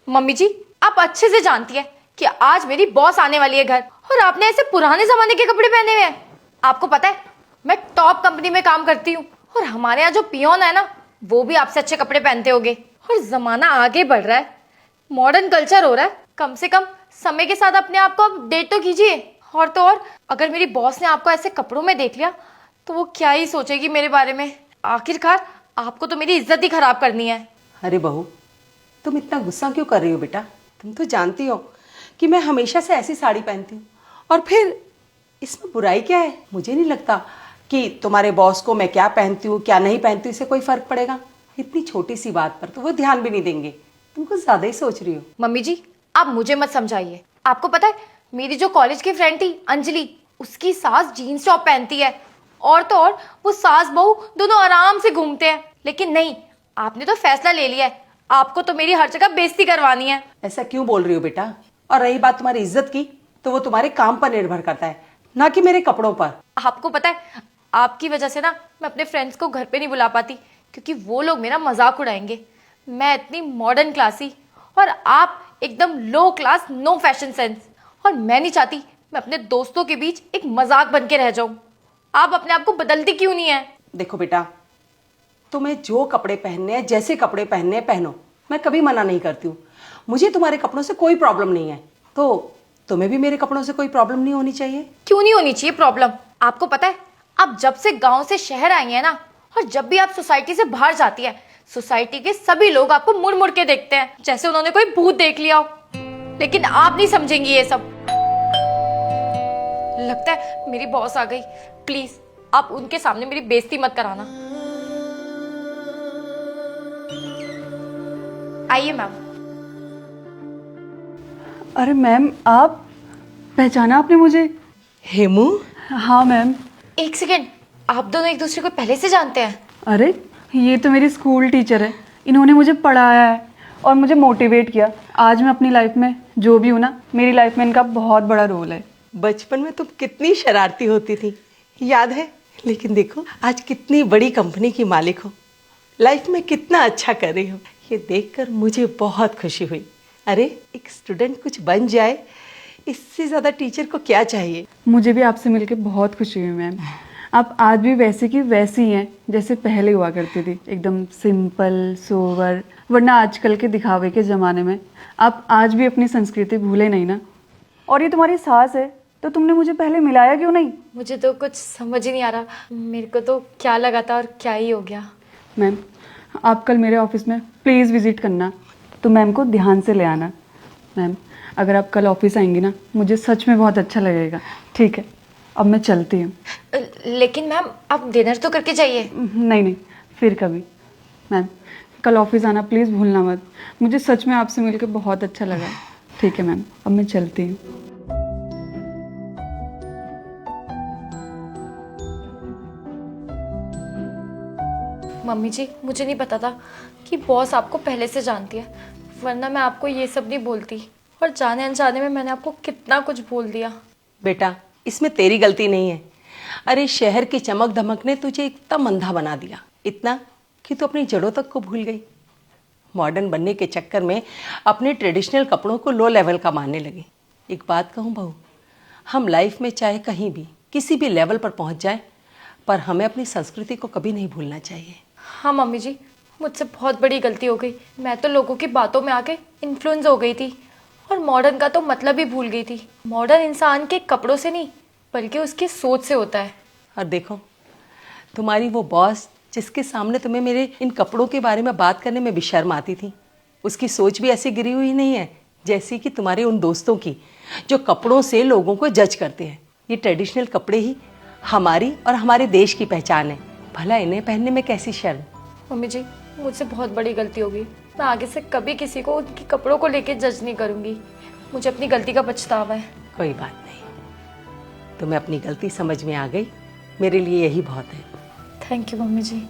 Mummy जी, आप अच्छे से जानती है कि आज मेरी बॉस आने वाली है घर, और आपने ऐसे पुराने जमाने के कपड़े पहने हुए हैं। आपको पता है मैं टॉप कंपनी में काम करती हूँ, और हमारे यहाँ जो पियोन है ना, वो भी आपसे अच्छे कपड़े पहनते होंगे। और जमाना आगे बढ़ रहा है, मॉडर्न कल्चर हो रहा है, कम से कम समय के साथ अपने आप को अपडेट तो कीजिए। और तो और, अगर मेरी बॉस ने आपको ऐसे कपड़ों में देख लिया तो वो क्या ही सोचेगी मेरे बारे में। आखिरकार आपको तो मेरी इज्जत ही खराब करनी है। अरे बहू, तुम इतना गुस्सा क्यों कर रही हो बेटा? तुम तो जानती हो कि मैं हमेशा से ऐसी साड़ी पहनती हूँ, और फिर इसमें बुराई क्या है? मुझे नहीं लगता कि तुम्हारे बॉस को मैं क्या पहनती हूँ क्या नहीं पहनती हूँ इससे कोई फर्क पड़ेगा। इतनी छोटी सी बात पर तो वो ध्यान भी नहीं देंगे। तुम कुछ ज्यादा ही सोच रही हो। मम्मी जी, आप मुझे मत समझाइए। आपको पता है मेरी जो कॉलेज की फ्रेंड थी अंजलि, उसकी सास जीन्स टॉप पहनती है, और तो और वो सास बहू दोनों आराम से घूमते हैं। लेकिन नहीं, आपने तो फैसला ले लिया है, आपको तो मेरी हर जगह बेइज्जती करवानी है। ऐसा क्यों बोल रही हो बेटा? और रही बात तुम्हारी इज्जत की, तो वो तुम्हारे काम पर निर्भर करता है, ना कि मेरे कपड़ों पर। आपको पता है आपकी वजह से ना मैं अपने फ्रेंड्स को घर पे नहीं बुला पाती, क्योंकि वो लोग मेरा मजाक उड़ाएंगे। मैं इतनी मॉडर्न क्लासी, और आप एकदम लो क्लास, नो फैशन सेंस। और मैं नहीं चाहती मैं अपने दोस्तों के बीच एक मजाक बन के रह जाऊं। आप अपने आप को बदलती क्यों नहीं है? देखो बेटा, तुम्हें जो कपड़े पहनने हैं, जैसे कपड़े पहनने हैं पहनो, मैं कभी मना नहीं करती हूँ। मुझे तुम्हारे कपड़ों से कोई प्रॉब्लम नहीं है, तो तुम्हें भी मेरे कपड़ों से कोई प्रॉब्लम नहीं होनी चाहिए। क्यों नहीं होनी चाहिए प्रॉब्लम? आपको पता है आप जब से गांव से शहर आई हैं ना, और जब भी आप सोसाइटी से बाहर जाती है, सोसाइटी के सभी लोग आपको मुड़ मुड़ के देखते हैं, जैसे उन्होंने कोई भूत देख लिया हो। लेकिन आप नहीं समझेंगी ये सब। लगता है मेरी बॉस आ गई। प्लीज आप उनके सामने मेरी बेइज्जती मत कराना। आइए मैम। अरे मैम, आप पहचाना आपने मुझे? हेमू? हाँ मैम। एक सेकेंड, आप दोनों एक दूसरे को पहले से जानते हैं? अरे ये तो मेरी स्कूल टीचर है। इन्होंने मुझे पढ़ाया है और मुझे मोटिवेट किया। आज मैं अपनी लाइफ में जो भी हूँ ना, मेरी लाइफ में इनका बहुत बड़ा रोल है। बचपन में तुम कितनी शरारती होती थी, याद है? लेकिन देखो आज कितनी बड़ी कंपनी की मालिक हो, लाइफ में कितना अच्छा कर रही हो। ये देखकर मुझे बहुत खुशी हुई। अरे एक स्टूडेंट कुछ बन जाए, इससे ज़्यादा टीचर को क्या चाहिए। मुझे भी आपसे मिलकर बहुत खुशी हुई मैम। आप आज भी वैसे की वैसी हैं जैसे पहले हुआ करती थी, एकदम सिंपल सोवर। वरना आजकल के दिखावे के ज़माने में आप आज भी अपनी संस्कृति भूले नहीं ना। और ये तुम्हारी सास है, तो तुमने मुझे पहले मिलाया क्यों नहीं? मुझे तो कुछ समझ ही नहीं आ रहा, मेरे को तो क्या लगा था और क्या ही हो गया। मैम, आप कल मेरे ऑफिस में प्लीज़ विज़िट करना, तो मैम को ध्यान से ले आना। मैम, अगर आप कल ऑफिस आएंगी ना, मुझे सच में बहुत अच्छा लगेगा। ठीक है, अब मैं चलती हूँ। लेकिन मैम आप डिनर तो करके जाइए। नहीं नहीं, फिर कभी। मैम, कल ऑफिस आना प्लीज़ भूलना मत। मुझे सच में आपसे मिलकर बहुत अच्छा लगा। ठीक है मैम, अब मैं चलती हूँ। मम्मी जी, मुझे नहीं पता था कि बॉस आपको पहले से जानती है, वरना मैं आपको ये सब नहीं बोलती। और जाने अनजाने में मैंने आपको कितना कुछ बोल दिया। बेटा, इसमें तेरी गलती नहीं है। अरे शहर की चमक धमक ने तुझे इतना मंदा बना दिया, इतना कि तू अपनी जड़ों तक को भूल गई। मॉडर्न बनने के चक्कर में अपने ट्रेडिशनल कपड़ों को लो लेवल का मानने लगी। एक बात कहूँ बहू, हम लाइफ में चाहे कहीं भी किसी भी लेवल पर पहुँच जाए, पर हमें अपनी संस्कृति को कभी नहीं भूलना चाहिए। हाँ मम्मी जी, मुझसे बहुत बड़ी गलती हो गई। मैं तो लोगों की बातों में आके इन्फ्लुएंस हो गई थी, और मॉडर्न का तो मतलब ही भूल गई थी। मॉडर्न इंसान के कपड़ों से नहीं, बल्कि उसकी सोच से होता है। और देखो, तुम्हारी वो बॉस जिसके सामने तुम्हें मेरे इन कपड़ों के बारे में बात करने में भी शर्म आती थी, उसकी सोच भी ऐसी गिरी हुई नहीं है जैसी कि तुम्हारे उन दोस्तों की, जो कपड़ों से लोगों को जज करते हैं। ये ट्रेडिशनल कपड़े ही हमारी और हमारे देश की पहचान है, भला इन्हें पहनने में कैसी शर्म। मम्मी जी, मुझसे बहुत बड़ी गलती हो गई। मैं आगे से कभी किसी को उनके कपड़ों को लेके जज नहीं करूँगी। मुझे अपनी गलती का पछतावा है। कोई बात नहीं, तुम्हें अपनी गलती समझ में आ गई, मेरे लिए यही बहुत है। Thank you mummy ji.